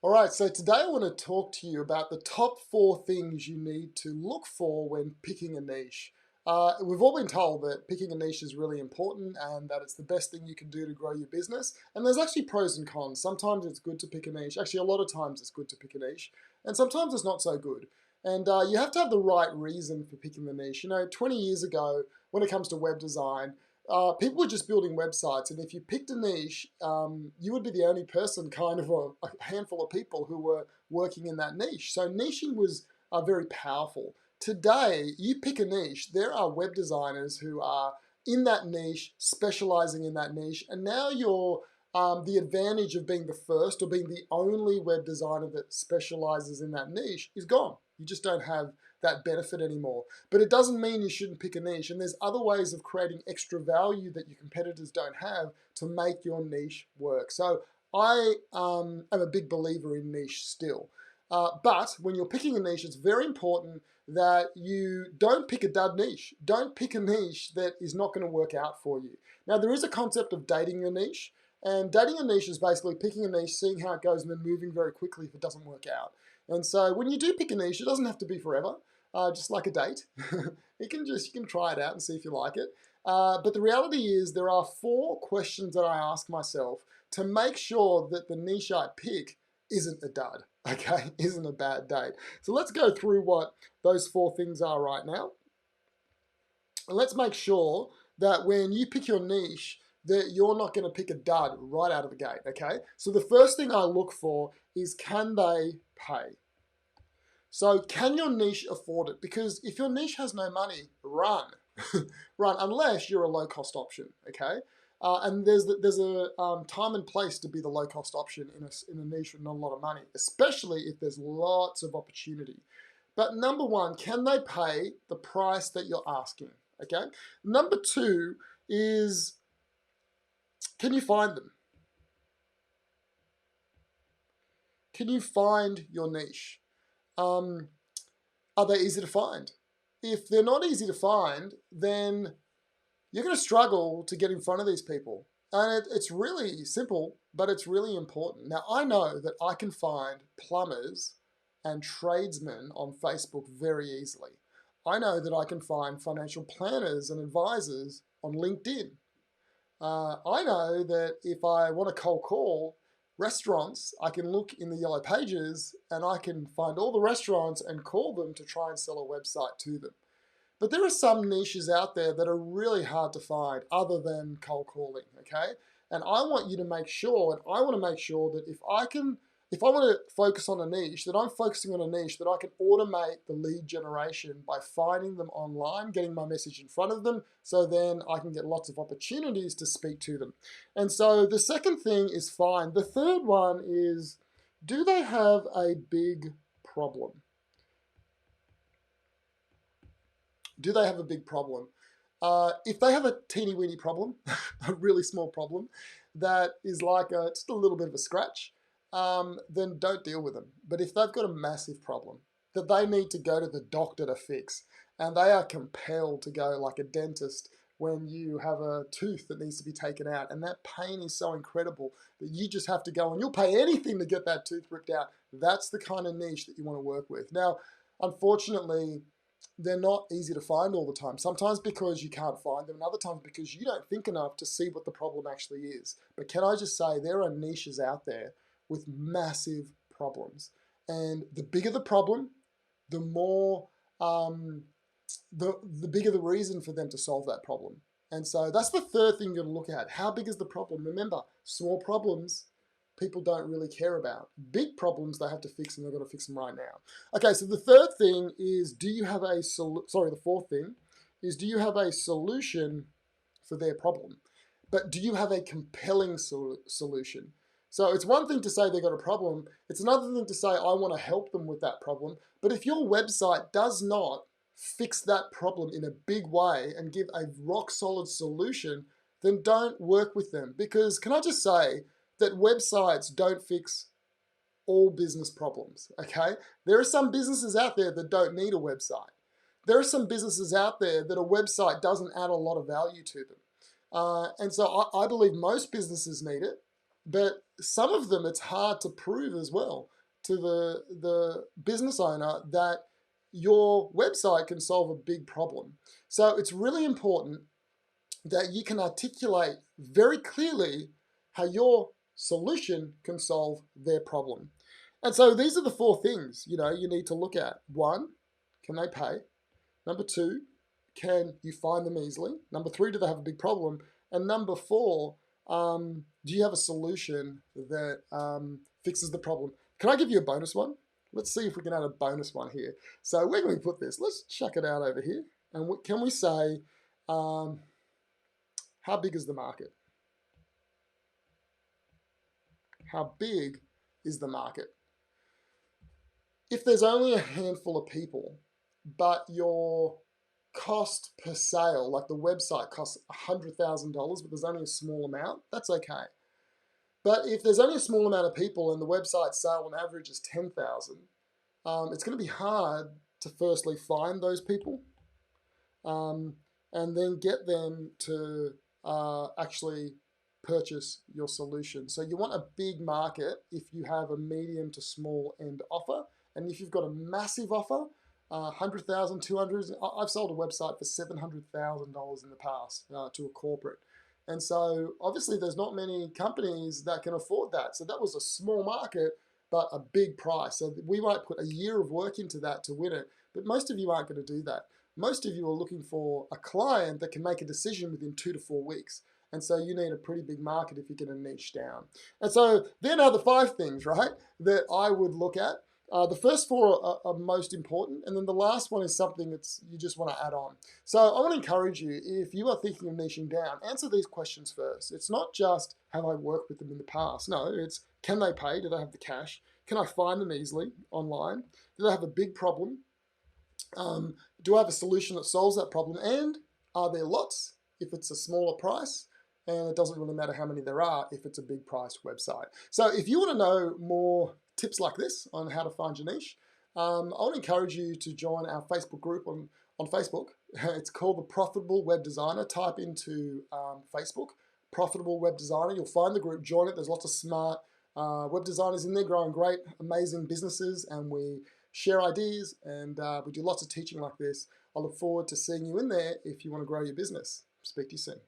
All right, so today I want to talk to you about the top 4 things you need to look for when picking a niche. We've all been told that picking a niche is really important and that it's the best thing you can do to grow your business. And there's actually pros and cons. Sometimes it's good to pick a niche. Actually, a lot of times it's good to pick a niche. And sometimes it's not so good. And you have to have the right reason for picking the niche. 20 years ago, when it comes to web design, people were just building websites, and if you picked a niche, you would be the only person, kind of a handful of people who were working in that niche. So niching was very powerful. Today, you pick a niche, there are web designers who are in that niche, specializing in that niche, and now you're the advantage of being the first or being the only web designer that specializes in that niche is gone. You just don't have that benefit anymore. But it doesn't mean you shouldn't pick a niche. And there's other ways of creating extra value that your competitors don't have to make your niche work. So I am a big believer in niche still. But when you're picking a niche, it's very important that you don't pick a dud niche. Don't pick a niche that is not going to work out for you. Now, there is a concept of dating your niche. And dating a niche is basically picking a niche, seeing how it goes, and then moving very quickly if it doesn't work out. And so when you do pick a niche, it doesn't have to be forever, just like a date. You can try it out and see if you like it. But the reality is there are 4 questions that I ask myself to make sure that the niche I pick isn't a dud, okay? Isn't a bad date. So let's go through what those 4 things are right now. And let's make sure that when you pick your niche, that you're not going to pick a dud right out of the gate, okay? So the first thing I look for is, can they pay? So can your niche afford it? Because if your niche has no money, run. Run, unless you're a low-cost option, okay? And there's a time and place to be the low-cost option in a niche with not a lot of money, especially if there's lots of opportunity. But number 1, can they pay the price that you're asking, okay? Number 2 is, can you find them? Can you find your niche? Are they easy to find? If they're not easy to find, then you're going to struggle to get in front of these people. And it's really simple, but it's really important. Now, I know that I can find plumbers and tradesmen on Facebook very easily. I know that I can find financial planners and advisors on LinkedIn. I know that if I want to cold call restaurants, I can look in the yellow pages and I can find all the restaurants and call them to try and sell a website to them. But there are some niches out there that are really hard to find other than cold calling, okay? And I want you to make sure, and I want to make sure that if I want to focus on a niche, that I'm focusing on a niche that I can automate the lead generation by finding them online, getting my message in front of them, so then I can get lots of opportunities to speak to them. And so the second thing is find. The third one is, do they have a big problem? Do they have a big problem? If they have a teeny weeny problem, a really small problem, that is like just a little bit of a scratch, then don't deal with them. But if they've got a massive problem that they need to go to the doctor to fix, and they are compelled to go like a dentist when you have a tooth that needs to be taken out, and that pain is so incredible that you just have to go and you'll pay anything to get that tooth ripped out, that's the kind of niche that you want to work with. Now, unfortunately, they're not easy to find all the time. Sometimes because you can't find them, and other times because you don't think enough to see what the problem actually is. But can I just say, there are niches out there with massive problems. And the bigger the problem, the more, the bigger the reason for them to solve that problem. And so that's the third thing you're going to look at. How big is the problem? Remember, small problems people don't really care about. Big problems they have to fix, and they've got to fix them right now. Okay, so the third thing is, the fourth thing is, do you have a solution for their problem? But do you have a compelling solution? So it's one thing to say they've got a problem. It's another thing to say, I want to help them with that problem. But if your website does not fix that problem in a big way and give a rock solid solution, then don't work with them. Because can I just say that websites don't fix all business problems, okay? There are some businesses out there that don't need a website. There are some businesses out there that a website doesn't add a lot of value to them. And so I believe most businesses need it. But some of them, it's hard to prove as well to the business owner that your website can solve a big problem. So it's really important that you can articulate very clearly how your solution can solve their problem. And so these are the four things, you need to look at. One, can they pay? Number two, can you find them easily? Number three, do they have a big problem? And number four, do you have a solution that fixes the problem? Can I give you a bonus one? Let's see if we can add a bonus one here. So where can we put this? Let's chuck it out over here. And can we say, how big is the market? How big is the market? If there's only a handful of people, but your cost per sale, like the website costs $100,000, but there's only a small amount, that's okay. But if there's only a small amount of people and the website sale on average is 10,000, it's going to be hard to firstly find those people and then get them to actually purchase your solution. So you want a big market if you have a medium to small end offer. And if you've got a massive offer, 100,000, 200, I've sold a website for $700,000 in the past to a corporate. And so obviously there's not many companies that can afford that. So that was a small market, but a big price. So we might put a year of work into that to win it, but most of you aren't going to do that. Most of you are looking for a client that can make a decision within 2 to 4 weeks. And so you need a pretty big market if you're going to niche down. And so then are the 5 things, right, that I would look at. The first 4 are most important, and then the last one is something that's you just want to add on. So I want to encourage you, if you are thinking of niching down, answer these questions first. It's not just, have I worked with them in the past? No, it's, can they pay? Do they have the cash? Can I find them easily online? Do they have a big problem? Do I have a solution that solves that problem? And are there lots if it's a smaller price? And it doesn't really matter how many there are if it's a big price website. So if you want to know more tips like this on how to find your niche, I want to encourage you to join our Facebook group on Facebook. It's called the Profitable Web Designer. Type into Facebook, Profitable Web Designer. You'll find the group, join it. There's lots of smart web designers in there growing great, amazing businesses, and we share ideas and we do lots of teaching like this. I look forward to seeing you in there if you want to grow your business. Speak to you soon.